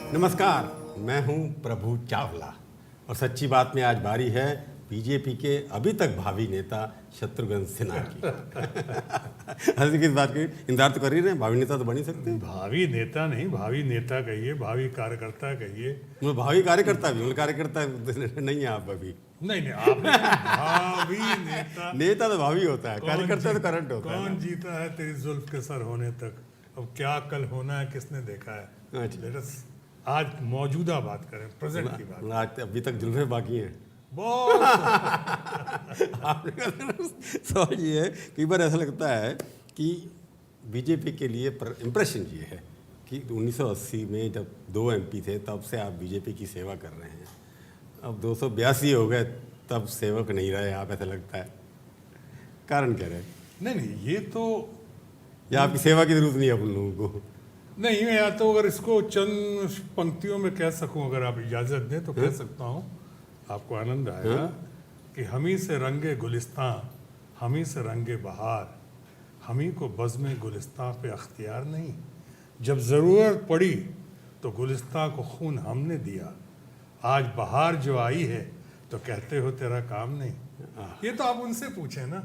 नमस्कार, मैं हूं प्रभु चावला और सच्ची बात में आज बारी है बीजेपी के अभी तक भावी नेता शत्रुघ्न सिन्हा की। हंसी किस बात की? इंतजार तो कर ही रहे हैं, भावी नेता तो बन ही सकते हैं। भावी नेता नहीं, भावी नेता कहिए, भावी कार्यकर्ता कहिए। मैं भावी कार्यकर्ता भी हूँ, कार्यकर्ता नहीं है आप अभी। नहीं आपने भावी नेता। नेता तो भावी होता है, कार्यकर्ता तो करंट होता है। कौन जीता है तेरी जुल्फ के सर होने तक? अब क्या कल होना है किसने देखा है? अच्छा। Let us आज मौजूदा बात करें, प्रेजेंट की बात। आज अभी तक जुल्फे बाकी हैं। बहुत सवाल ये है, कई बार ऐसा लगता है कि बीजेपी के लिए इम्प्रेशन ये है कि 1980 में जब 2 MP थे तब से आप बीजेपी की सेवा कर रहे हैं, अब 282 हो गए तब सेवक नहीं रहे आप, ऐसा लगता है। कारण क्या रहे? नहीं ये तो या आपकी सेवा की जरूरत नहीं है अपन लोगों को? नहीं, या तो अगर इसको चंद पंक्तियों में कह सकूं, अगर आप इजाजत दें तो कह सकता हूं, आपको आनंद आएगा कि हमी से रंगे गुलिस्तान, हमी से रंगे बहार, हमी को बज़्म गुलिस्तान पे अख्तियार नहीं। जब ज़रूरत पड़ी तो गुलिस्तान को खून हमने दिया, आज बहार जो आई है तो कहते हो तेरा काम नहीं। ये तो आप उनसे पूछे ना।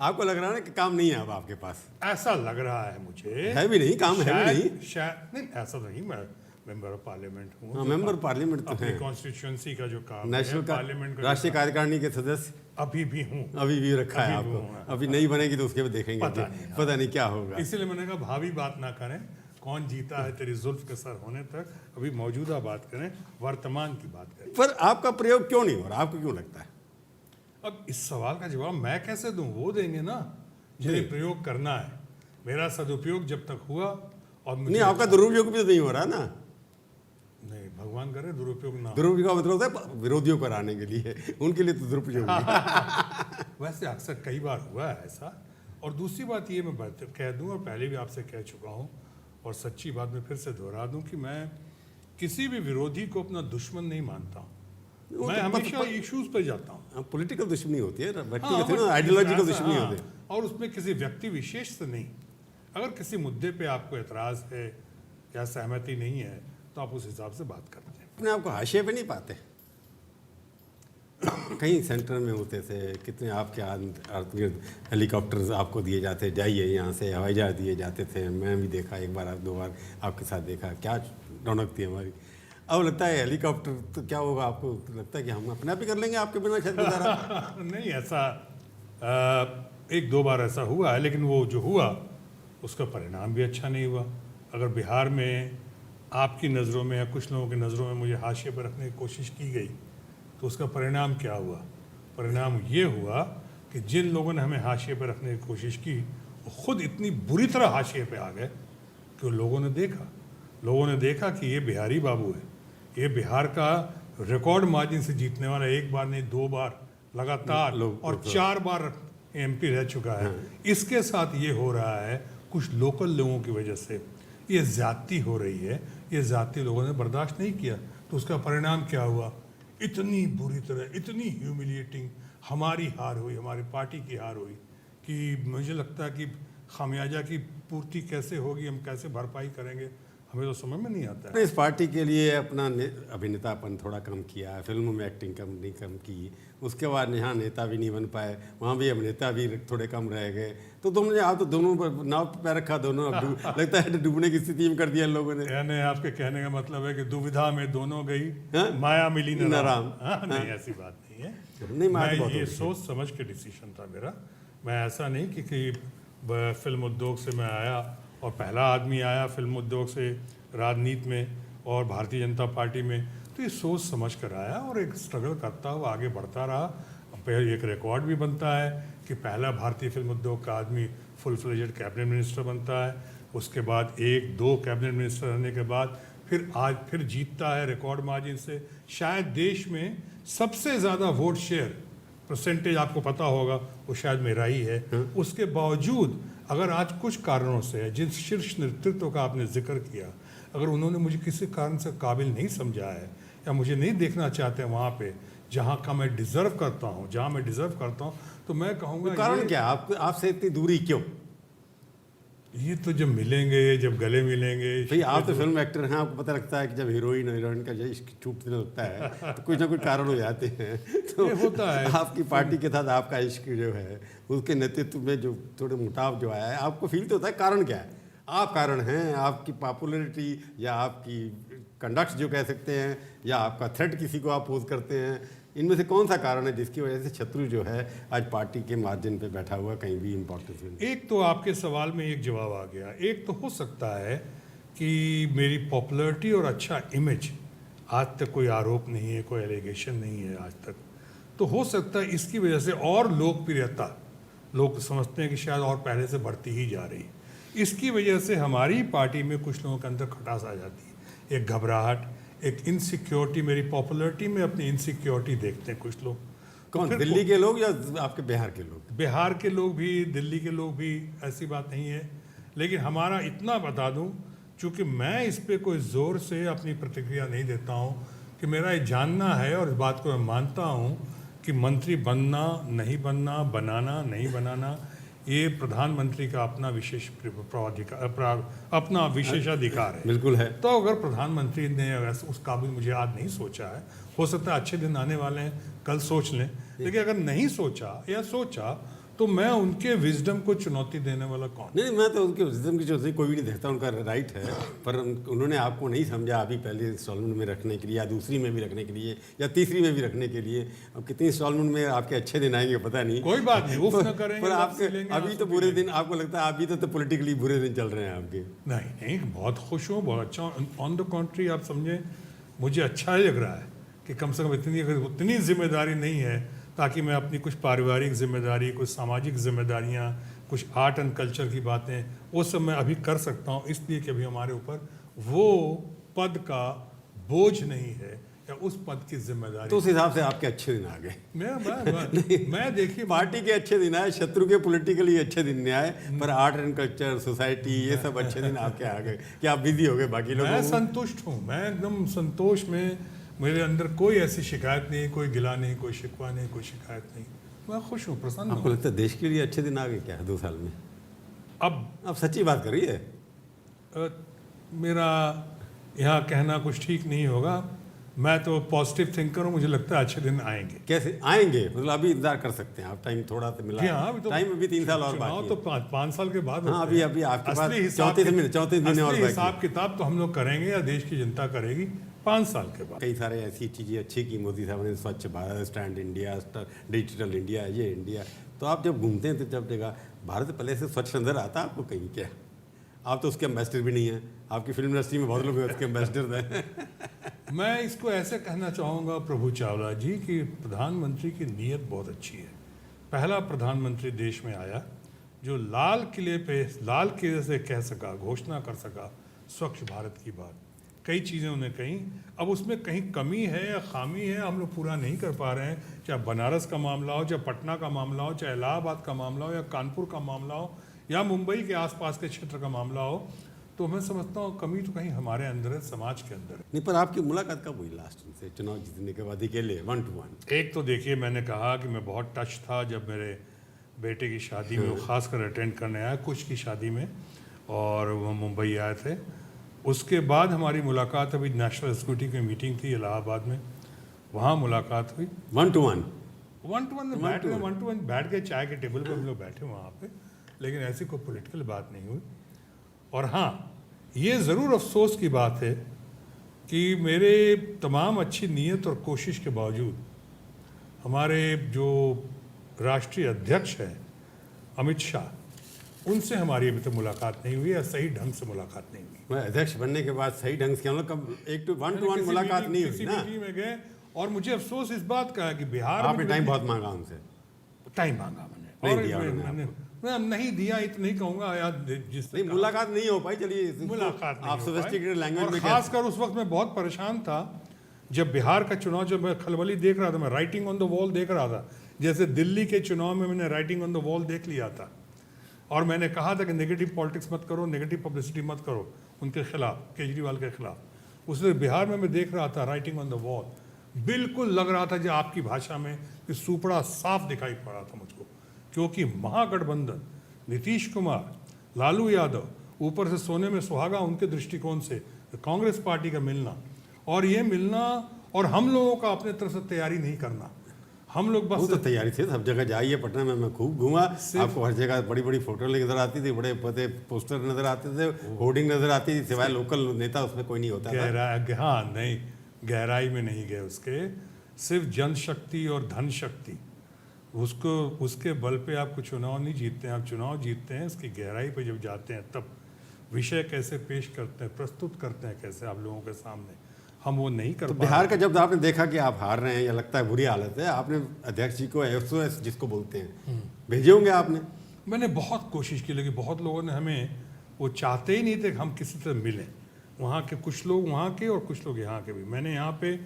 आपको लग रहा है ना कि काम नहीं है अब आपके पास? ऐसा लग रहा है मुझे। है भी नहीं, काम है भी नहीं। शायद नहीं, ऐसा नहीं। मैं मेंबर ऑफ पार्लियामेंट हूँ। मेंबर पार्लियामेंट तो है, कॉन्स्टिट्यूंसी का जो काम नेशनल पार्लियामेंट का राष्ट्रीय कार्यकारिणी के सदस्य अभी भी हूँ। अभी भी रखा है आपको। अभी नहीं बनेगी तो उसके बाद देखेंगे, पता नहीं क्या होगा। इसीलिए मैंने कहा भावी बात ना करें, कौन जीता है तेरी जुल्फ के सर होने तक, अभी मौजूदा बात करें, वर्तमान की बात करें। पर आपका प्रयोग क्यों नहीं हो रहा? आपको क्यों लगता है? अब इस सवाल का जवाब मैं कैसे दूं? वो देंगे ना जिन्हें प्रयोग करना है। मेरा सदुपयोग जब तक हुआ और मुझे नहीं, आपका दुरुपयोग भी तो नहीं हो रहा ना। नहीं, भगवान करे दुरुपयोग ना। दुरुपयोग का मतलब होता है विरोधियों को हराने के लिए, उनके लिए तो दुरुपयोग वैसे अक्सर कई बार हुआ है ऐसा। और दूसरी बात ये मैं कह दूं, और पहले भी आपसे कह चुका हूं, और सच्ची बात में फिर से दोहरा दूं कि मैं किसी भी विरोधी को अपना दुश्मन नहीं मानता हूं। मैं हमेशा इश्यूज पे जाता हूँ। पॉलिटिकल दुश्मनी होती है, व्यक्तिगत ना, आइडियोलॉजिकल दुश्मनी होती है। और उसमें किसी व्यक्ति विशेष से नहीं। अगर किसी मुद्दे पे आपको एतराज है या सहमति नहीं है तो आप उस हिसाब से बात करते हैं। अपने आप को हाशिए पे नहीं पाते? कहीं सेंटर में होते थे, कितने आपके इर्द हेलीकॉप्टर्स आपको दिए जाते, जाइए यहाँ से, हवाई जहाज दिए जाते थे। मैं भी देखा, एक बार 2 बार आपके साथ देखा, क्या रौनक थी हमारी। अब लगता है हेलीकॉप्टर तो क्या होगा? आपको लगता है कि हम अपने आप ही कर लेंगे आपके बिना शायद गुजारा? नहीं, ऐसा 1-2 बार ऐसा हुआ है, लेकिन वो जो हुआ उसका परिणाम भी अच्छा नहीं हुआ। अगर बिहार में आपकी नज़रों में या कुछ लोगों की नज़रों में मुझे हाशिए पर रखने की कोशिश की गई तो उसका परिणाम क्या हुआ? परिणाम ये हुआ कि जिन लोगों ने हमें हाशिए पर रखने की कोशिश की वो खुद इतनी बुरी तरह हाशिए पे आ गए कि लोगों ने देखा कि ये बिहारी बाबू है, ये बिहार का रिकॉर्ड मार्जिन से जीतने वाला, 1 बार नहीं 2 बार लगातार, और 4 बार MP रह चुका है। इसके साथ ये हो रहा है कुछ लोकल लोगों की वजह से, ये ज्यादती हो रही है। ये ज्यादती लोगों ने बर्दाश्त नहीं किया तो उसका परिणाम क्या हुआ? इतनी बुरी तरह, इतनी ह्यूमिलिएटिंग हमारी हार हुई, हमारी पार्टी की हार हुई कि मुझे लगता है कि खामियाजा की पूर्ति कैसे होगी, हम कैसे भरपाई करेंगे, हमें तो समझ में नहीं आता है। इस पार्टी के लिए अपना अभिनेतापन थोड़ा कम किया, फिल्मों में एक्टिंग कम की, उसके बाद यहाँ नेता भी नहीं बन पाए, वहाँ भी अभिनेता भी थोड़े कम रह गए, तो तुमने आप तो दोनों नाव पे पैर रखा, दोनों अब लगता है डूबने की स्थिति में कर दिया इन लोगों ने। यानी आपके कहने का मतलब है कि दुविधा में दोनों गई, माया मिली न राम। नहीं, ऐसी बात नहीं है। नहीं, मैं ये सोच समझ के डिसीजन था मेरा। मैं ऐसा नहीं कि फिल्म उद्योग से मैं आया और पहला आदमी आया फिल्म उद्योग से राजनीति में और भारतीय जनता पार्टी में, तो ये सोच समझ कर आया और एक स्ट्रगल करता हुआ आगे बढ़ता रहा। पहले एक रिकॉर्ड भी बनता है कि पहला भारतीय फिल्म उद्योग का आदमी फुल फ्लेजेड कैबिनेट मिनिस्टर बनता है। उसके बाद 1-2 कैबिनेट मिनिस्टर रहने के बाद फिर जीतता है रिकॉर्ड मार्जिन से। शायद देश में सबसे ज़्यादा वोट शेयर परसेंटेज आपको पता होगा वो शायद मेरा ही है। उसके बावजूद अगर आज कुछ कारणों से जिस शीर्ष नेतृत्व का आपने जिक्र किया, अगर उन्होंने मुझे किसी कारण से काबिल नहीं समझा है या मुझे नहीं देखना चाहते हैं वहाँ पे जहाँ का मैं डिजर्व करता हूँ, तो मैं कहूँगा कारण क्या? आपसे इतनी दूरी क्यों? ये तो जब मिलेंगे, जब गले मिलेंगे। भाई आप तो फिल्म एक्टर हैं, आपको पता लगता है कि जब हीरोइन का इश्क छूटने लगता है तो कुछ ना कुछ कारण हो जाते हैं। तो ये होता है। आपकी पार्टी के साथ आपका इश्क जो है, उसके नेतृत्व में जो थोड़े मुटाव जो आया है, आपको फील तो होता है कारण क्या है? आप कारण हैं, आपकी पॉपुलैरिटी या आपकी कंडक्ट जो कह सकते हैं, या आपका थ्रेट किसी को आप पोज करते हैं, इनमें से कौन सा कारण है जिसकी वजह से शत्रु जो है आज पार्टी के मार्जिन पे बैठा हुआ कहीं भी इम्पोर्टेंस नहीं? एक तो आपके सवाल में एक जवाब आ गया। एक तो हो सकता है कि मेरी पॉपुलैरिटी और अच्छा इमेज, आज तक कोई आरोप नहीं है, कोई एलिगेशन नहीं है आज तक, तो हो सकता है इसकी वजह से और लोकप्रियता लोग समझते हैं कि शायद और पहले से बढ़ती ही जा रही है। इसकी वजह से हमारी पार्टी में कुछ लोगों के अंदर खटास आ जाती है, एक घबराहट, एक इनसिक्योरिटी। मेरी पॉपुलैरिटी में अपनी इनसिक्योरिटी देखते हैं कुछ लोग। कौन, फिर दिल्ली के लोग या आपके बिहार के लोग? बिहार के लोग भी, दिल्ली के लोग भी, ऐसी बात नहीं है। लेकिन हमारा इतना बता दूं, चूंकि मैं इस पे कोई ज़ोर से अपनी प्रतिक्रिया नहीं देता हूं, कि मेरा ये जानना है और इस बात को मैं मानता हूं कि मंत्री बनना नहीं बनना, बनाना नहीं बनाना, ये प्रधानमंत्री का अपना विशेष अपना विशेषाधिकार है। बिल्कुल है। तो अगर प्रधानमंत्री ने उस काबिल मुझे आज नहीं सोचा है, हो सकता है अच्छे दिन आने वाले हैं, कल सोच लें। लेकिन अगर नहीं सोचा या सोचा तो मैं उनके विजडम को चुनौती देने वाला कौन? नहीं, मैं तो उनके विजडम की चुनौती कोई भी नहीं देखता, उनका राइट है। पर उन्होंने आपको नहीं समझा अभी पहले इंस्टॉलमेंट में रखने के लिए, या दूसरी में भी रखने के लिए, या तीसरी में भी रखने के लिए। अब कितनी इंस्टॉलमेंट में आपके अच्छे दिन आएंगे पता नहीं। कोई बात नहीं, वो न करेंगे। पर आपके अभी तो बुरे दिन, आपको लगता है अभी तो पॉलिटिकली बुरे दिन चल रहे हैं आपके? नहीं नहीं, बहुत खुश हूँ, बहुत अच्छा। ऑन द कॉन्ट्री आप समझे, मुझे अच्छा लग रहा है कि कम से कम उतनी जिम्मेदारी नहीं है, ताकि मैं अपनी कुछ पारिवारिक जिम्मेदारी, कुछ सामाजिक जिम्मेदारियां, कुछ आर्ट एंड कल्चर की बातें, वो सब मैं अभी कर सकता हूँ, इसलिए कि अभी हमारे ऊपर वो पद का बोझ नहीं है या उस पद की जिम्मेदारी। तो उस हिसाब से आपके अच्छे दिन आ गए। मैं देखिए, पार्टी के अच्छे दिन आए, शत्रु के पॉलिटिकली अच्छे दिन नहीं आए, पर आर्ट एंड कल्चर, सोसाइटी, ये सब अच्छे दिन आपके आ गए कि आप बिजी हो गए बाकी लोग। मैं संतुष्ट हूँ, मैं एकदम संतोष में, मेरे अंदर कोई ऐसी शिकायत नहीं, कोई गिला नहीं, कोई शिकवा नहीं, कोई शिकायत नहीं। मैं खुश हूँ, प्रसन्न हूँ। आपको लगता है देश के लिए अच्छे दिन आ गए क्या 2 साल में? अब सच्ची बात करिए। मेरा यहाँ कहना कुछ ठीक नहीं होगा, मैं तो पॉजिटिव थिंकर हूँ, मुझे लगता है अच्छे दिन आएंगे। कैसे आएंगे? मतलब अभी इंतजार कर सकते हैं आप, टाइम थोड़ा सा मिला। हाँ, अभी तो टाइम अभी 3 साल और बाकी चुनाव है। तो 5 साल के बाद। हाँ, अभी आपके पास 34 महीने और हिसाब किताब तो हम लोग करेंगे या देश की जनता करेगी 5 साल के बाद। कई सारे ऐसी चीज़ें अच्छी की मोदी साहब ने, स्वच्छ Bharat, stand India, digital India, ये इंडिया। तो आप जब घूमते हैं तो जब जगह भारत पहले से स्वच्छ नजर आता है आपको कहीं क्या? आप तो उसके एम्बेसडर भी नहीं हैं, आपकी फिल्म इंडस्ट्री में बहुत लोग उसके एम्बेसडर हैं। मैं इसको ऐसे कहना चाहूँगा प्रभु चावला जी कि प्रधानमंत्री की नीयत बहुत अच्छी है। पहला प्रधानमंत्री देश में आया जो लाल किले से कह सका, घोषणा कर सका स्वच्छ भारत की बात। कई चीज़ें उन्हें कहीं, अब उसमें कहीं कमी है या खामी है, हम लोग पूरा नहीं कर पा रहे हैं। चाहे बनारस का मामला हो, चाहे पटना का मामला हो, चाहे इलाहाबाद का मामला हो, या कानपुर का मामला हो, या मुंबई के आसपास के क्षेत्र का मामला हो, तो मैं समझता हूँ कमी तो कहीं हमारे अंदर है, समाज के अंदर है। नहीं, पर आपकी मुलाकात कब हुई लास्ट उनसे चुनाव जीतने के बाद अकेले 1 to 1? एक तो देखिए, मैंने कहा कि मैं बहुत टच था जब मेरे बेटे की शादी में, वो खासकर अटेंड करने आया कुछ की शादी में, और वो मुंबई आए थे। उसके बाद हमारी मुलाकात अभी नेशनल सिक्योरिटी की मीटिंग थी इलाहाबाद में, वहाँ मुलाकात हुई 1 to 1 बैठ के चाय के टेबल पर हम लोग बैठे वहाँ पे, लेकिन ऐसी कोई पॉलिटिकल बात नहीं हुई। और हाँ, ये ज़रूर अफसोस की बात है कि मेरे तमाम अच्छी नीयत और कोशिश के बावजूद हमारे जो राष्ट्रीय अध्यक्ष हैं अमित शाह, उनसे हमारी अभी तक मुलाकात नहीं हुई, या सही ढंग से मुलाकात नहीं हुई। मैं अध्यक्ष बनने के बाद सही ढंग से हम लोग कब 1 to 1 मुलाकात नहीं हुई ना? मीटिंग में गए, और मुझे अफसोस इस बात का है कि बिहार आपने टाइम बहुत मांगा उनसे। टाइम मांगा मैंने, नहीं दिया मैंने नहीं दिया, इतना नहीं कहूँगा यार। जिस नहीं, मुलाकात नहीं हो पाई। चलिए, मुलाकात आप सोफिस्टिकेटेड लैंग्वेज में, खासकर उस वक्त मैं बहुत परेशान था जब बिहार का चुनाव, जब मैं खलबली देख रहा था, मैं राइटिंग ऑन द वॉल देख रहा था। जैसे दिल्ली के चुनाव में मैंने राइटिंग ऑन द वॉल देख लिया था, और मैंने कहा था कि नेगेटिव पॉलिटिक्स मत करो, नेगेटिव पब्लिसिटी मत करो उनके खिलाफ, केजरीवाल के खिलाफ। उसने बिहार में मैं देख रहा था राइटिंग ऑन द वॉल, बिल्कुल लग रहा था जो आपकी भाषा में कि सुपड़ा साफ दिखाई पड़ा था मुझको, क्योंकि महागठबंधन नीतीश कुमार, लालू यादव, ऊपर से सोने में सुहागा उनके दृष्टिकोण से कांग्रेस पार्टी का मिलना, और ये मिलना, और हम लोगों का अपने तरफ से तैयारी नहीं करना। हम लोग वो बस तो तैयारी थी, सब जगह जाइए, पटना में मैं खूब घूमा, आपको हर जगह बड़ी बड़ी फोटो नजर आती थी, बड़े बड़े पोस्टर नजर आते थे, होर्डिंग नजर आती थी, सिवाय लोकल नेता उसमें कोई नहीं होता था। हाँ नहीं, गहराई में नहीं गए उसके, सिर्फ जनशक्ति और धन शक्ति, उसको उसके बल पे आपको चुनाव नहीं जीतते हैं। आप चुनाव जीतते हैं इसकी गहराई पे जब जाते हैं, तब विषय कैसे पेश करते हैं, प्रस्तुत करते हैं कैसे आप लोगों के सामने, हम वो नहीं कर तो पा बिहार का जब आपने देखा कि आप हार रहे हैं या लगता है बुरी हालत है, आपने अध्यक्ष जी को SOS जिसको बोलते हैं भेजे होंगे आपने? मैंने बहुत कोशिश की, लेकिन बहुत लोगों ने हमें, वो चाहते ही नहीं थे कि हम किसी से मिलें। वहाँ के कुछ लोग वहाँ के और कुछ लोग यहाँ के भी। मैंने यहाँ पे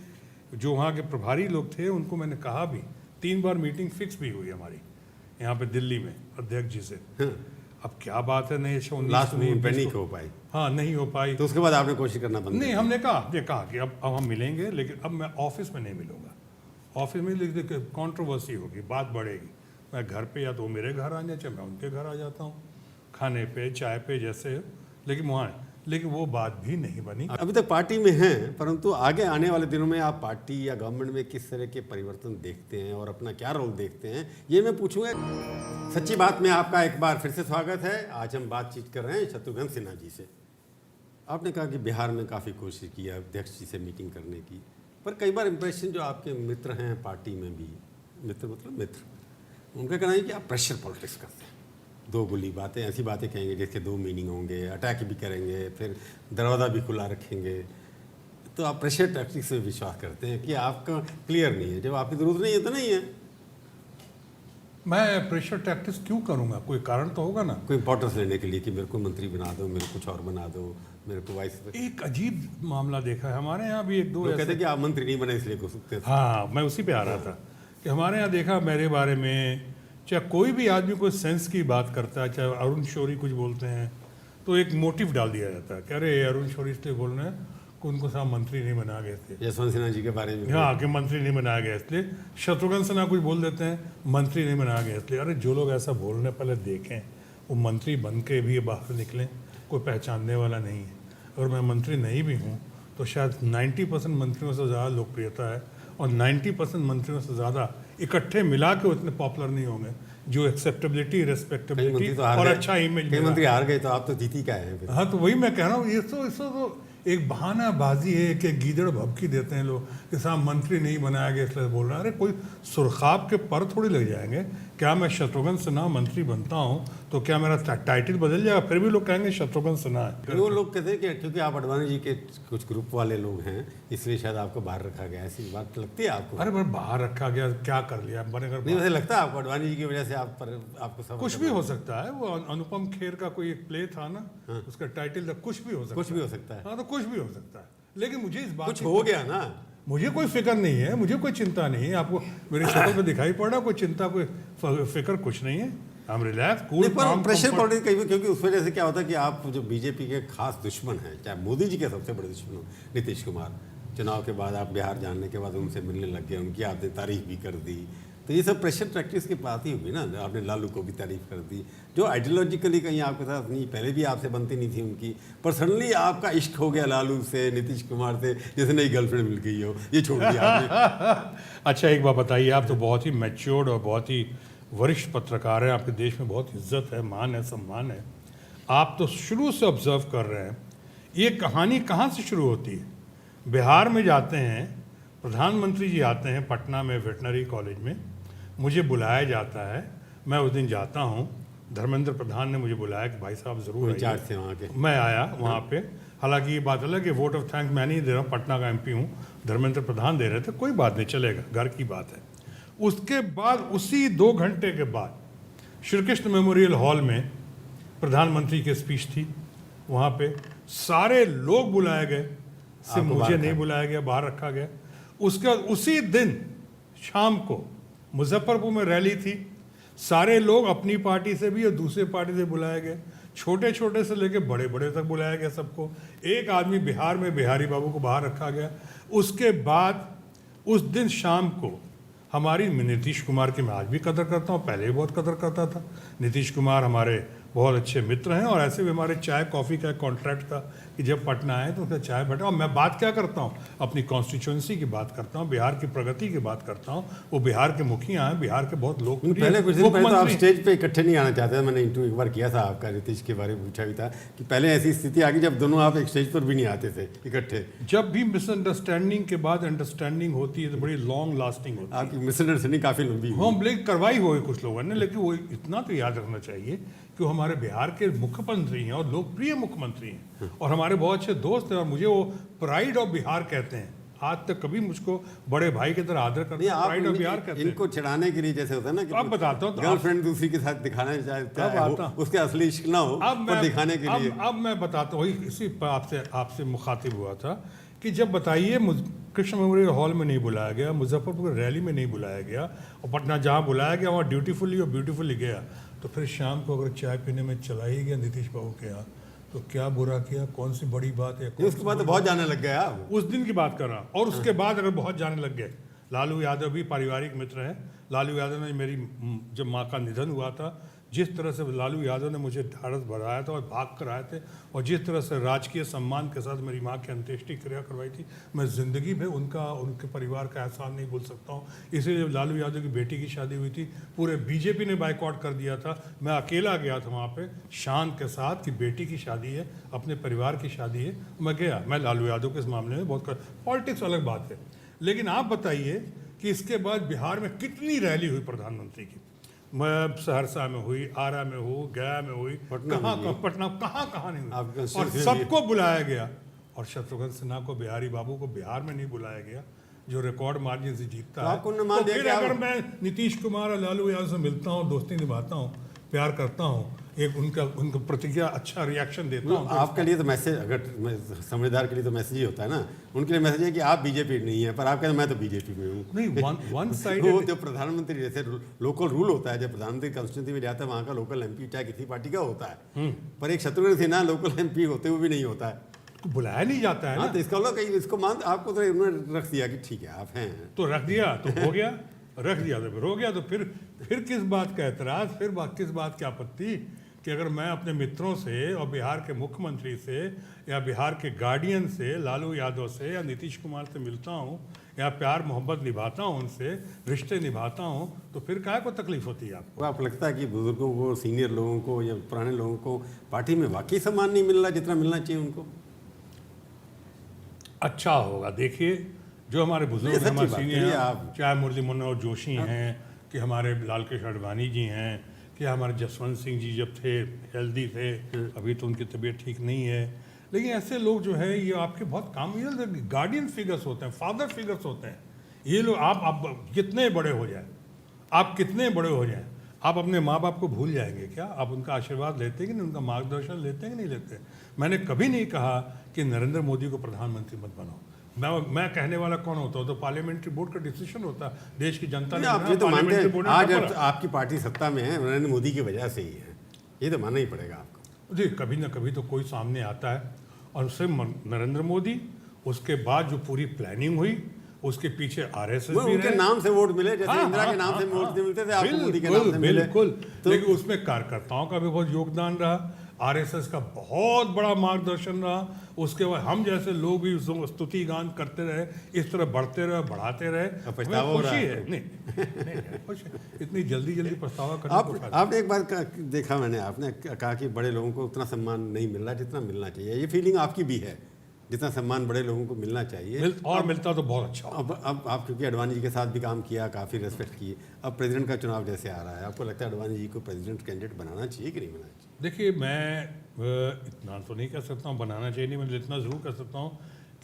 जो वहाँ के प्रभारी लोग थे उनको मैंने कहा भी, 3 बार मीटिंग फिक्स भी हुई हमारी यहाँ पे दिल्ली में अध्यक्ष जी से। अब क्या बात है, नहीं 19 लास्ट में पे नहीं हो पाई। हाँ नहीं हो पाई, तो उसके बाद आपने कोशिश करना बंद नहीं, हमने कहा कि अब हम मिलेंगे, लेकिन अब मैं ऑफिस में नहीं मिलूंगा। ऑफिस में लिख दे कॉन्ट्रोवर्सी होगी, बात बढ़ेगी। मैं घर पे, या तो वो मेरे घर आ जाए, चाहे मैं उनके घर आ जाता हूँ, खाने पे चाय पे जैसे, लेकिन वहाँ, लेकिन वो बात भी नहीं बनी। अभी तक पार्टी में हैं, परंतु आगे आने वाले दिनों में आप पार्टी या गवर्नमेंट में किस तरह के परिवर्तन देखते हैं और अपना क्या रोल देखते हैं, ये मैं पूछूंगा। सच्ची बात में आपका एक बार फिर से स्वागत है। आज हम बातचीत कर रहे हैं शत्रुघ्न सिन्हा जी से। आपने कहा कि बिहार में काफ़ी कोशिश की अध्यक्ष जी से मीटिंग करने की, पर कई बार इम्प्रेशन जो आपके मित्र हैं पार्टी में भी, मित्र, उनका कहना है कि आप प्रेशर पॉलिटिक्स करते हैं, 2 गोली बातें, ऐसी बातें कहेंगे जिसके 2 मीनिंग होंगे, अटैक भी करेंगे, फिर दरवाज़ा भी खुला रखेंगे। तो आप प्रेशर टैक्टिक्स में विश्वास करते हैं कि आपका क्लियर नहीं है, जब आपकी ज़रूरत नहीं है तो नहीं है। मैं प्रेशर टैक्टिक्स क्यों करूँगा, कोई कारण तो होगा ना। कोई इंपॉर्टेंस लेने के लिए कि मेरे को मंत्री बना दो, मेरे को कुछ और बना दो, मेरे को वाइस। एक अजीब मामला देखा है हमारे यहाँ भी, 1-2 कहते हैं कि आप मंत्री नहीं बने इसलिए कुछ सकते। हाँ, मैं उसी पे आ रहा था कि हमारे यहाँ देखा मेरे बारे में, चाहे कोई भी आदमी कोई सेंस की बात करता है, चाहे अरुण शौरी कुछ बोलते हैं, तो एक मोटिव डाल दिया जाता है कि अरे अरुण शौरी इसलिए बोल रहे हैं कि उनको साहब मंत्री नहीं बनाया गए थे। यशवंत सिन्हा जी के बारे में, हाँ, कि मंत्री नहीं बनाया गया इसलिए। शत्रुघ्न सिन्हा कुछ बोल देते हैं, मंत्री नहीं बनाया गया इसलिए। अरे जो लोग ऐसा बोल रहे हैं पहले देखें, वो मंत्री बन के भी बाहर निकलें, कोई पहचानने वाला नहीं है। अगर मैं मंत्री नहीं भी हूँ तो शायद 90% मंत्रियों से ज़्यादा लोकप्रियता है, और 90% मंत्रियों से ज़्यादा इकट्ठे मिला के उतने पॉपुलर नहीं होंगे जो एक्सेप्टेबिलिटी, रेस्पेक्टेबिलिटी और अच्छा इमेज। कई मंत्री हार गए तो आप तो जीती का है। हाँ, तो वही मैं कह रहा हूँ, ये तो एक बहानाबाजी है कि गीदड़ भभकी देते हैं लोग कि साहब मंत्री नहीं बनाया गया इसलिए बोल रहे हैं। अरे कोई सुरखाब के पर थोड़ी लग जाएंगे। क्या मैं शत्रुघ्न सिन्हा मंत्री बनता हूँ तो क्या मेरा टाइटल बदल जाएगा? फिर भी लोग कहेंगे शत्रुघ्न सिन्हा है। वो लोग कहते हैं कि क्योंकि आप अडवाणी जी के कुछ ग्रुप वाले लोग हैं इसलिए शायद आपको बाहर रखा गया, ऐसी बात लगती है आपको? अरे भाई, बाहर रखा गया, क्या कर लिया बने? नहीं, वैसे लगता है आपको अडवाणी जी की वजह से आपको सब कुछ भी हो सकता है। वो अनुपम खेर का कोई एक प्ले था ना, उसका टाइटल था कुछ भी हो सकता है। कुछ भी हो सकता है। हाँ, तो कुछ भी हो सकता है, लेकिन मुझे इस बात कुछ हो गया ना, मुझे कोई फिक्र नहीं है, मुझे कोई चिंता नहीं है। आपको मेरी शक्ल पे दिखाई पड़ रहा, कोई चिंता, कोई फिक्र कुछ नहीं है। हम रिलैक्स, कूल, काम, प्रेशर पॉलिटिक्स, क्योंकि उस वजह से क्या होता है कि आप जो बीजेपी के खास दुश्मन हैं, चाहे मोदी जी के सबसे बड़े दुश्मन हो नीतीश कुमार, चुनाव के बाद आप बिहार जाने के बाद उनसे मिलने लग गए, उनकी आपने तारीफ भी कर दी, तो ये सब प्रेशर टैक्टिक्स की बात ही होगी ना। आपने लालू को भी तारीफ कर दी, जो आइडियोलॉजिकली कहीं आपके साथ नहीं, पहले भी आपसे बनती नहीं थी उनकी, पर सडनली आपका इश्क हो गया लालू से, नीतीश कुमार से, जैसे नई गर्लफ्रेंड मिल गई हो, ये छोड़ दिया आपने। अच्छा, एक बात बताइए, आप तो बहुत ही मैच्योर्ड और बहुत ही वरिष्ठ पत्रकार हैं, आपके देश में बहुत इज्जत है, मान है, सम्मान है। आप तो शुरू से ऑब्जर्व कर रहे हैं, ये कहानी कहाँ से शुरू होती है? बिहार में जाते हैं, प्रधानमंत्री जी आते हैं पटना में वेटनरी कॉलेज में, मुझे बुलाया जाता है, मैं उस दिन जाता हूँ, धर्मेंद्र प्रधान ने मुझे बुलाया कि भाई साहब ज़रूर इंचार्ज थे वहाँ के। मैं आया वहाँ पे, हालांकि ये बात अलग है, वोट ऑफ थैंक्स मैं नहीं दे रहा हूँ, पटना का MP हूँ, धर्मेंद्र प्रधान दे रहे थे, कोई बात नहीं, चलेगा, घर की बात है। उसके बाद उसी 2 घंटे के बाद श्री कृष्ण मेमोरियल हॉल में प्रधानमंत्री की स्पीच थी, वहाँ पे सारे लोग बुलाए गए, सिर्फ मुझे नहीं बुलाया गया, बाहर रखा गया। उसके बाद उसी दिन शाम को मुजफ्फरपुर में रैली थी, सारे लोग अपनी पार्टी से भी और दूसरे पार्टी से बुलाए गए, छोटे छोटे से लेके बड़े बड़े तक बुलाया गया सबको। एक आदमी बिहार में बिहारी बाबू को बाहर रखा गया। उसके बाद उस दिन शाम को हमारी नीतीश कुमार की मैं आज भी कदर करता हूँ, पहले भी बहुत कदर करता था। नीतीश कुमार हमारे बहुत अच्छे मित्र हैं, और ऐसे भी हमारे चाय कॉफ़ी का कॉन्ट्रैक्ट था कि जब पटना आए तो उनका चाय बैठा। और मैं बात क्या करता हूँ, अपनी कॉन्स्टिट्यूंसी की बात करता हूँ, बिहार की प्रगति की बात करता हूँ। वो बिहार के मुखिया हैं, बिहार के बहुत लोग पहले कुछ दिन पहले तो आप स्टेज पे इकट्ठे नहीं आना चाहते थे। मैंने इंटरव्यू एक बार किया था आपका, नीतीश के बारे में पूछा भी था कि पहले ऐसी स्थिति आ गई जब दोनों आप एक स्टेज पर भी नहीं आते थे इकट्ठे। जब भी मिसअंडरस्टैंडिंग के बाद अंडरस्टैंडिंग होती है तो बड़ी लॉन्ग लास्टिंग होती है। आपकी मिसअंडरस्टैंडिंग काफ़ी लंबी हुई। हम ब्लेक करवाई हुई कुछ लोगों ने, लेकिन वो इतना तो याद रखना चाहिए कि वो हमारे बिहार के मुख्यमंत्री हैं और लोकप्रिय मुख्यमंत्री हैं, और हमारे बहुत अच्छे दोस्त हैं, और मुझे वो प्राइड ऑफ बिहार कहते हैं। आज तक कभी मुझको बड़े भाई की तरह आदर करते हैं, प्राइड ऑफ बिहार कहते हैं। इनको चिढ़ाने के लिए जैसे होता है ना कि अब बताता हूँ, गर्लफ्रेंड दूसरी के साथ दिखाना चाहता है, उसके असली इश्क ना हो पर दिखाने के लिए। अब मैं बताता हूँ, इसी पर आपसे मुखातिब हुआ था कि जब बताइए कृष्ण मेमोरियल हॉल में नहीं बुलाया गया, मुजफ्फरपुर रैली में नहीं बुलाया गया, और पटना जहाँ बुलाया गया वहाँ ड्यूटीफुली और ब्यूटीफुली गया, तो फिर शाम को अगर चाय पीने में चला ही गया नीतीश बाबू के यहाँ, तो क्या बुरा किया, कौन सी बड़ी बात है। उसके बाद तो बहुत जाने लग गया आप। उस दिन की बात कर रहा हूँ, और उसके बाद अगर बहुत जाने लग गए। लालू यादव भी पारिवारिक मित्र हैं। लालू यादव ने मेरी जब माँ का निधन हुआ था, जिस तरह से लालू यादव ने मुझे ढाढ़स बढ़ाया था और भाग कर आए थे, और जिस तरह से राजकीय सम्मान के साथ मेरी माँ की अंत्येष्टि क्रिया करवाई थी, मैं ज़िंदगी में उनके परिवार का एहसान नहीं भूल सकता हूँ। इसीलिए जब लालू यादव की बेटी की शादी हुई थी, पूरे बीजेपी ने बाइकआउट कर दिया था। मैं अकेला गया था वहाँ पे शान के साथ कि बेटी की शादी है, अपने परिवार की शादी है। मैं गया, मैं लालू यादव के इस मामले में बहुत पॉलिटिक्स अलग बात है, लेकिन आप बताइए कि इसके बाद बिहार में कितनी रैली हुई प्रधानमंत्री की। मैं सहरसा में हुई, आरा में हूँ, गया में हुई, पटना कहाँ नहीं हुई, और सबको बुलाया गया। और शत्रुघ्न सिन्हा को, बिहारी बाबू को बिहार में नहीं बुलाया गया, जो रिकॉर्ड मार्जिन से जीतता है। तो फिर अगर मैं नीतीश कुमार और लालू यादव से मिलता हूँ, दोस्ती निभाता हूँ, प्यार करता हूँ, एक उनका प्रतिक्रिया अच्छा रिएक्शन देता हूँ, आपके लिए तो मैसेज, अगर समझदार के लिए तो मैसेज ही होता है ना। उनके लिए मैसेज है कि आप बीजेपी नहीं है, पर आप कहते हैं मैं तो बीजेपी में हूँ। नहीं, वन साइड वो जो प्रधानमंत्री जैसे लोकल रूल होता है, जब प्रधानमंत्री कॉन्स्टिट्यूंसी में जाता है वहाँ का लोकल एमपी चाहे किसी पार्टी का होता है, पर एक शत्रुघ्न सिन्हा लोकल एमपी होते हुए भी नहीं होता है, बुलाया नहीं जाता है ना। तो इसका मतलब कहीं इसको मान आपको तो उन्होंने रख दिया कि ठीक है आप हैं, तो रख दिया तो हो गया, रख दिया तो फिर हो गया। तो फिर किस बात का एतराज़, फिर किस बात की आपत्ति कि अगर मैं अपने मित्रों से और बिहार के मुख्यमंत्री से या बिहार के गार्डियन से, लालू यादव से या नीतीश कुमार से मिलता हूँ, या प्यार मोहब्बत निभाता हूँ, उनसे रिश्ते निभाता हूँ, तो फिर क्या को तकलीफ होती है आपको? आपको लगता है कि बुजुर्गों को, सीनियर लोगों को या पुराने लोगों को पार्टी में वाकई सम्मान नहीं मिल रहा जितना मिलना चाहिए उनको? अच्छा होगा, देखिए जो हमारे बुजुर्ग हैं, हमारे सीनियर, चाहे मुरली मनोहर जोशी हैं, कि हमारे लाल कृष्ण आडवाणी जी हैं, कि हमारे जसवंत सिंह जी जब थे हेल्दी थे, अभी तो उनकी तबीयत ठीक नहीं है, लेकिन ऐसे लोग जो है ये आपके बहुत काम गार्डियन फिगर्स होते हैं, फादर फिगर्स होते हैं। ये लोग आप कितने बड़े हो जाए, आप कितने बड़े हो जाएं, आप अपने माँ बाप को भूल जाएंगे क्या? आप उनका आशीर्वाद लेते हैं कि नहीं, उनका मार्गदर्शन लेते हैं कि नहीं लेते? मैंने कभी नहीं कहा कि नरेंद्र मोदी को प्रधानमंत्री मत बनाओ। मैं कहने वाला कौन होता है? तो पार्लियामेंट्री बोर्ड का डिसीजन होता है, देश की जनता ने। आप ये तो मानते हैं आज आपकी पार्टी सत्ता में है नरेंद्र मोदी की वजह से ही है, ये तो मानना ही पड़ेगा आपको। जी, कभी ना कभी तो कोई सामने आता है, और उससे नरेंद्र मोदी, उसके बाद जो पूरी प्लानिंग हुई, उसके पीछे आरएसएस भी उनके नाम से वोट मिले, जैसे इंदिरा के नाम से वोट मिलते थे, आपको मोदी के नाम से मिले। बिल्कुल, लेकिन उसमें कार्यकर्ताओं का भी बहुत योगदान रहा, आरएसएस का बहुत बड़ा मार्गदर्शन रहा। उसके बाद हम जैसे लोग भी स्तुति गान करते रहे, इस तरह बढ़ते रहे, बढ़ाते रहे। खुशी है नहीं खुशी, इतनी जल्दी पछतावा करने। आपने एक बार देखा, मैंने आपने कहा कि बड़े लोगों को उतना सम्मान नहीं मिल रहा जितना मिलना चाहिए। ये फीलिंग आपकी भी है, जितना सम्मान बड़े लोगों को मिलना चाहिए, और मिलता तो बहुत अच्छा। अब आप क्योंकि आडवाणी जी के साथ भी काम किया, काफ़ी रेस्पेक्ट की, अब प्रेसिडेंट का चुनाव जैसे आ रहा है, आपको लगता है आडवाणी जी को प्रेसिडेंट कैंडिडेट बनाना चाहिए कि नहीं बनाना चाहिए? देखिए, मैं इतना तो नहीं कह सकता हूँ बनाना चाहिए नहीं, मैं इतना ज़रूर कह सकता हूँ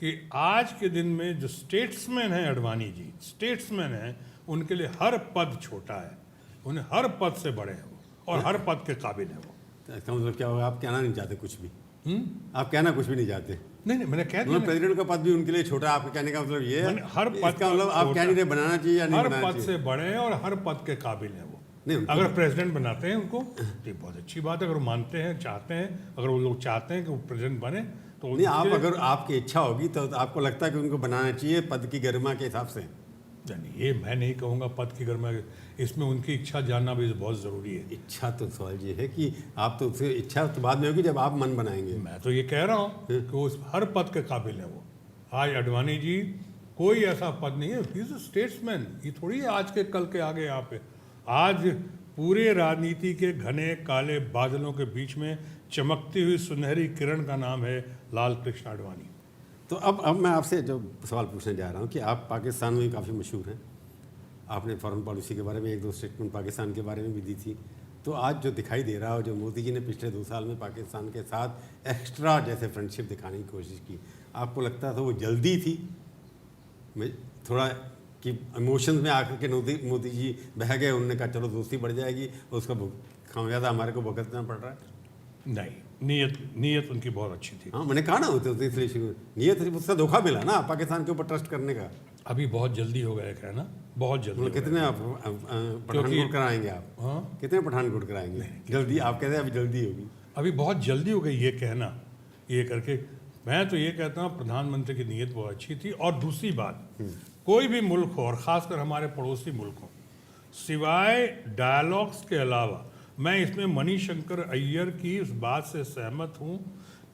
कि आज के दिन में जो स्टेट्समैन हैं आडवाणी जी, स्टेट्समैन हैं, उनके लिए हर पद छोटा है, उन्हें हर पद से बड़े हैं वो, और हर पद के काबिल है वो। तो इसका मतलब क्या होगा? आप कहना नहीं चाहते कुछ भी? आप कहना कुछ भी नहीं चाहते? नहीं, मैंने कह दिया प्रेसिडेंट का पद भी उनके लिए छोटा, आपके कहने का मतलब ये है हर पद का मतलब आप कैंडिडेट बनाना चाहिए या नहीं बनाना चाहिए? हर पद से बड़े हैं और हर पद के काबिल हैं वो। अगर प्रेसिडेंट बनाते हैं उनको तो बहुत अच्छी बात है, अगर मानते हैं, चाहते हैं, अगर वो लोग चाहते हैं कि वो प्रेसिडेंट बने तो नहीं, आप अगर आपकी इच्छा होगी तो आपको लगता है कि उनको बनाना चाहिए पद की गरिमा के हिसाब से? नहीं, ये मैं नहीं कहूँगा पद की गर्मा, इसमें उनकी इच्छा जानना भी बहुत ज़रूरी है। इच्छा तो सवाल ये है कि आप तो उससे इच्छा तो बाद में होगी जब आप मन बनाएंगे। मैं तो ये कह रहा हूँ कि वो हर पद के काबिल है वो। आज अडवाणी जी कोई ऐसा पद नहीं है, ही इज अ स्टेट्समैन। ये थोड़ी है आज के कल के आगे यहाँ पे। आज पूरे राजनीति के घने काले बादलों के बीच में चमकती हुई सुनहरी किरण का नाम है लाल कृष्ण आडवाणी। तो अब मैं आपसे जो सवाल पूछने जा रहा हूँ कि आप पाकिस्तान में काफ़ी मशहूर हैं, आपने फॉरेन पॉलिसी के बारे में एक दो स्टेटमेंट पाकिस्तान के बारे में भी दी थी। तो आज जो दिखाई दे रहा हो, जो मोदी जी ने पिछले 2 साल में पाकिस्तान के साथ एक्स्ट्रा जैसे फ्रेंडशिप दिखाने की कोशिश की, आपको लगता था वो जल्दी थी मैं थोड़ा कि इमोशंस में आकर के मोदी जी बह गए, उन्होंने कहा चलो दोस्ती बढ़ जाएगी, उसका खामियाजा हमारे को भुगतना पड़ रहा है? नहीं, नीयत उनकी बहुत अच्छी थी। हाँ, मैंने कहा ना होते होते इसलिए नीयत उसका धोखा मिला ना पाकिस्तान के ऊपर ट्रस्ट करने का। अभी बहुत जल्दी हो गया कहना, बहुत जल्दी। मतलब कितने आप पठानकोट कराएंगे आप? हाँ, कितने पठानकोट कराएंगे जल्दी? आप कहते हैं अभी जल्दी होगी। अभी बहुत जल्दी हो गई ये कहना, ये करके। मैं तो ये कहता हूँ प्रधानमंत्री की नीयत बहुत अच्छी थी। और दूसरी बात, कोई भी मुल्क हो और ख़ासकर हमारे पड़ोसी मुल्क हो, सिवाय डायलॉग्स के अलावा, मैं इसमें मणिशंकर अय्यर की इस बात से सहमत हूँ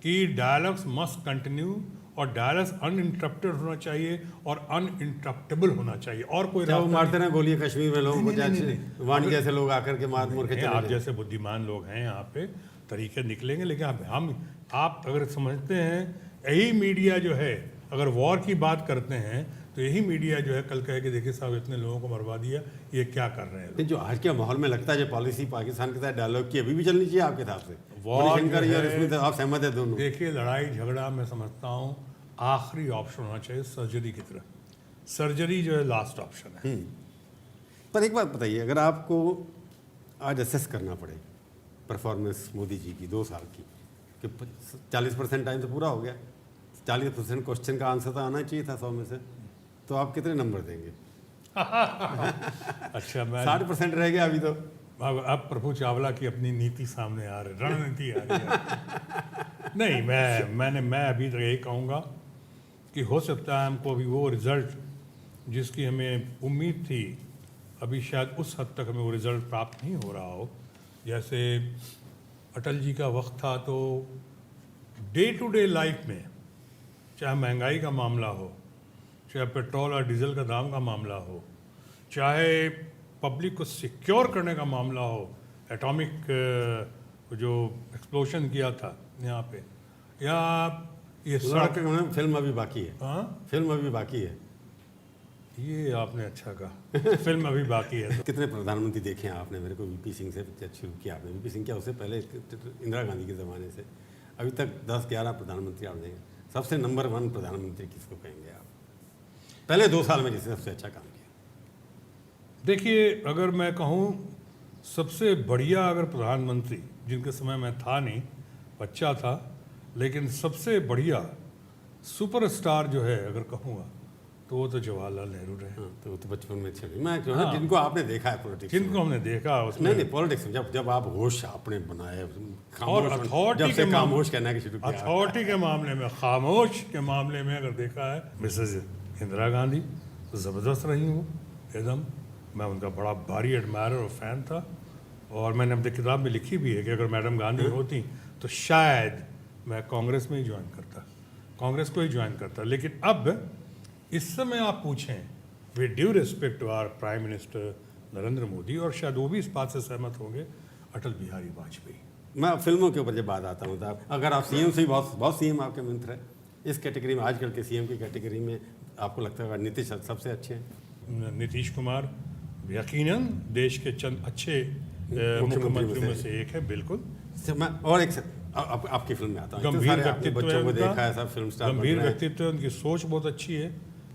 कि डायलॉग्स मस्ट कंटिन्यू और डायलॉग्स अनइंटरप्टेड होना चाहिए और अनइंटरप्टेबल होना चाहिए। और कोई वो मारते ना गोलियां कश्मीर में लोगों को, वाणी जैसे लोग आकर के मार मुर के चले आप जाएं। जैसे बुद्धिमान लोग हैं यहाँ पे, तरीके निकलेंगे। लेकिन आप अगर समझते हैं यही मीडिया जो है, अगर वॉर की बात करते हैं तो यही मीडिया जो है कल कहे कि देखिए साहब इतने लोगों को मरवा दिया, ये क्या कर रहे हैं लोग। नहीं, जो आज के माहौल में लगता है जो पॉलिसी पाकिस्तान के साथ डायलॉग की अभी भी चलनी चाहिए आपके हिसाब से? वॉर मणिशंकर जो और है- इसमें तो आप सहमत है दोनों? देखिए, लड़ाई झगड़ा मैं समझता हूँ आखिरी ऑप्शन होना चाहिए, सर्जरी की तरह। सर्जरी जो है लास्ट ऑप्शन है। पर एक बात बताइए, अगर आपको आज असेस करना पड़े परफॉर्मेंस मोदी जी की 2 साल की, कि 40% टाइम तो पूरा हो गया, 40% क्वेश्चन का आंसर तो आना चाहिए था 100 में से, तो आप कितने नंबर देंगे? अच्छा, मैं 60% रह गया अभी तो। अब प्रभु चावला की अपनी नीति सामने आ रही, रणनीति आ रही है। नहीं, मैं अभी तो यही कहूँगा कि हो सकता है हमको अभी वो रिज़ल्ट जिसकी हमें उम्मीद थी, अभी शायद उस हद तक हमें वो रिज़ल्ट प्राप्त नहीं हो रहा हो। जैसे अटल जी का वक्त था तो डे टू डे लाइफ में, चाहे महंगाई का मामला हो, चाहे पेट्रोल और डीजल का दाम का मामला हो, चाहे पब्लिक को सिक्योर करने का मामला हो, एटॉमिक जो एक्सप्लोजन किया था यहाँ पे, या ये सड़क। फिल्म अभी बाकी है। हाँ, फिल्म अभी बाकी है। ये आपने अच्छा कहा, फिल्म अभी बाकी है। कितने प्रधानमंत्री देखे हैं आपने? मेरे को वीपी सिंह से शुरू किया आपने। वीपी सिंह क्या, उससे पहले इंदिरा गांधी के ज़माने से अभी तक 10-11 प्रधानमंत्री आप देंगे। सबसे नंबर 1 प्रधानमंत्री किसको कहेंगे आप पहले 2 साल में जिसने सबसे अच्छा काम किया? देखिए, अगर मैं कहूँ सबसे बढ़िया अगर प्रधानमंत्री, जिनके समय मैं था नहीं, बच्चा था, लेकिन सबसे बढ़िया सुपरस्टार जो है अगर कहूँगा तो वो तो जवाहरलाल नेहरू रहे। हाँ, तो वो तो बचपन में चले। मैं क्यों ना, जिनको आपने देखा है पॉलिटिक्स, जिनको हमने देखा उसमें। नहीं पॉलिटिक्स में जब आप होश आपने बनाए, और अथॉरिटी जब से के खामोश कहना कि शुरू किया, अथॉरिटी के मामले में, खामोश के मामले में अगर देखा है, मिसेज इंदिरा गांधी तो ज़बरदस्त रही हूँ एकदम। मैं उनका बड़ा भारी एडमायर और फैन था। और मैंने अपनी किताब में लिखी भी है कि अगर मैडम गांधी होती तो शायद मैं कांग्रेस में ही ज्वाइन करता, कांग्रेस को ही ज्वाइन करता। लेकिन अब इस समय आप पूछें, with due respect to our prime minister Narendra Modi, और शायद वो भी इस बात से सहमत होंगे, अटल बिहारी वाजपेयी। मैं फिल्मों के ऊपर जब बात आता हूँ, तो अगर आप सीएम से ही बहुत सीएम आपके मंत्र है, इस कैटेगरी में आजकल के सीएम की कैटेगरी में आपको लगता है नीतीश सबसे अच्छे हैं? नीतीश कुमार यकीनन देश के चंद अच्छे मुख्यमंत्रियों में से एक है, बिल्कुल। मैं और एक आपकी फिल्म में आता हूँ, गंभीर व्यक्तित्व बच्चों को है देखा है, सब फिल्म स्टार, गंभीर व्यक्तित्व है, उनकी सोच बहुत अच्छी है,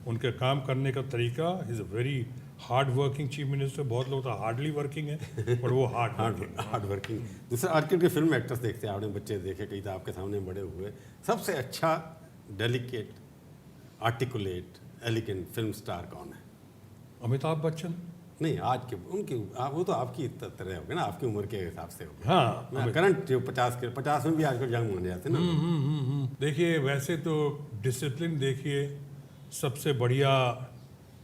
उनके काम करने का तरीका। Is a very hard working chief minister. बहुत लोग तो हार्डली वर्किंग है, पर वो हार्ड वर्किंग। दूसरा, आजकल के फिल्म एक्टर्स देखते हैं, आपने बच्चे देखे, कई तो आपके सामने बड़े हुए, सबसे अच्छा delicate, articulate, elegant film star कौन है? अमिताभ बच्चन। नहीं, आज के उनकी वो तो आपकी तरह हो गए ना, आपकी उम्र के हिसाब से हो गए। हाँ, करंट जो 50 में भी आजकल जंग माने जाते हैं ना। देखिए, वैसे तो डिसिप्लिन देखिए, सबसे बढ़िया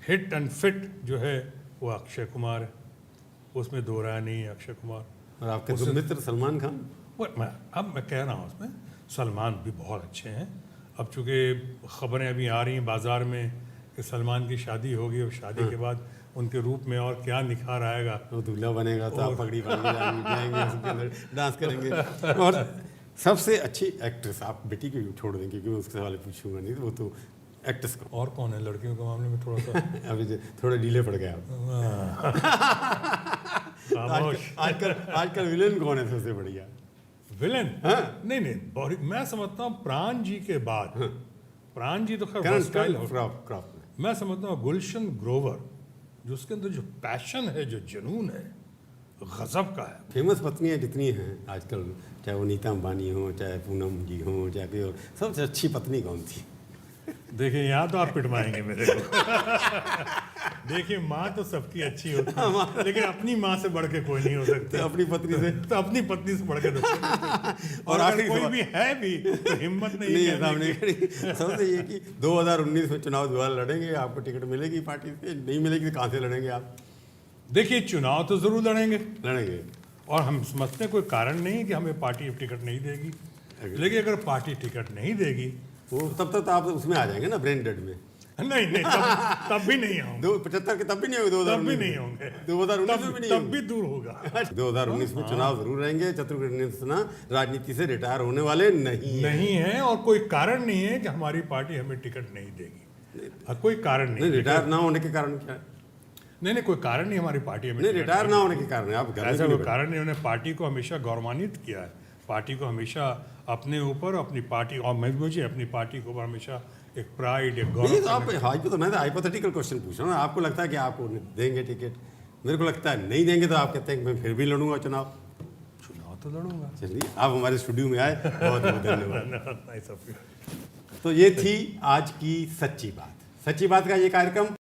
हिट एंड फिट जो है वो अक्षय कुमार है, उसमें दो राय नहीं है अक्षय कुमार। और आपके तो मित्र सलमान खान, मैं कह रहा हूँ उसमें सलमान भी बहुत अच्छे हैं। अब चूँकि ख़बरें अभी आ रही हैं बाज़ार में कि सलमान की शादी होगी और शादी के बाद उनके रूप में और क्या निखार आएगा। वो दूल्हा बनेगा तो आप पगड़ी बांध के जाएंगे उसके अंदर डांस करेंगे। और सबसे अच्छी एक्ट्रेस आप बेटी को छोड़ देंगे क्योंकि मैं उसके सवाल पूछूंगा नहीं, तो वो तो एक्ट्रेस को। और कौन है लड़कियों के मामले में थोड़ा सा अभी थोड़ा डीले पड़ गया आप। आजकल विलेन कौन है सबसे बढ़िया? विलेन? हाँ? नहीं, मैं समझता हूँ प्राण जी के बाद, प्राण जी तो खैर करण versatile हो। क्रॉप में मैं समझता हूँ गुलशन ग्रोवर, जो उसके अंदर जो पैशन है, जो जुनून है, गजब का है। फेमस पत्नियां जितनी हैं आजकल, चाहे वो नीता अंबानी हो, चाहे पूनम जी हो, चाहे कोई और, सबसे अच्छी पत्नी कौन थी? देखिए यहाँ तो आप पिटवाएंगे मेरे को। देखिए माँ तो सबकी अच्छी होती है, लेकिन अपनी माँ से बढ़ के कोई नहीं हो सकता। अपनी पत्नी से तो अपनी पत्नी से बढ़ के और अगर कोई भी है भी तो हिम्मत नहीं है सामने खड़ी। सबसे ये कि 2019 में चुनाव दोबारा लड़ेंगे, आपको टिकट मिलेगी पार्टी से? नहीं मिलेगी तो कहाँ से लड़ेंगे आप? देखिए चुनाव तो जरूर लड़ेंगे, और हम समझते हैं कोई कारण नहीं है कि हमें पार्टी टिकट नहीं देगी, लेकिन अगर पार्टी टिकट नहीं देगी वो तब तक तो आप उसमें आ जाएंगे ना, ब्रेन डेड में। नहीं तब भी नहीं आऊंगे। 75 के तब भी नहीं होंगे, 2019 तब भी नहीं होंगे, 2019 में भी नहीं तब होंगे। भी दूर होगा। 2019 में चुनाव जरूर रहेंगे। शत्रुघ्न सिन्हा राजनीति से रिटायर होने वाले नहीं है, और कोई कारण नहीं है कि हमारी पार्टी हमें टिकट नहीं देगी। कोई कारण नहीं। रिटायर ना होने के कारण क्या है? नहीं कोई कारण नहीं हमारी पार्टी में। नहीं, रिटायर ना होने के कारण है। आप ऐसा कोई कारण नहीं। उन्होंने पार्टी को हमेशा गौरवान्वित किया है, पार्टी को हमेशा अपने ऊपर, अपनी पार्टी और मुझे अपनी पार्टी के ऊपर हमेशा एक प्राइड, एक गौरव। तो आप मैं हाइपोथेटिकल क्वेश्चन पूछ रहा हूँ। आपको लगता है कि आपको देंगे टिकट? मेरे को लगता है नहीं देंगे, तो आप कहते हैं कि मैं फिर भी लड़ूंगा चुनाव तो लड़ूंगा। चलिए, आप हमारे स्टूडियो में आए, बहुत बहुत धन्यवाद। धन्यवाद। तो ये थी आज की सच्ची बात। सच्ची बात का ये कार्यक्रम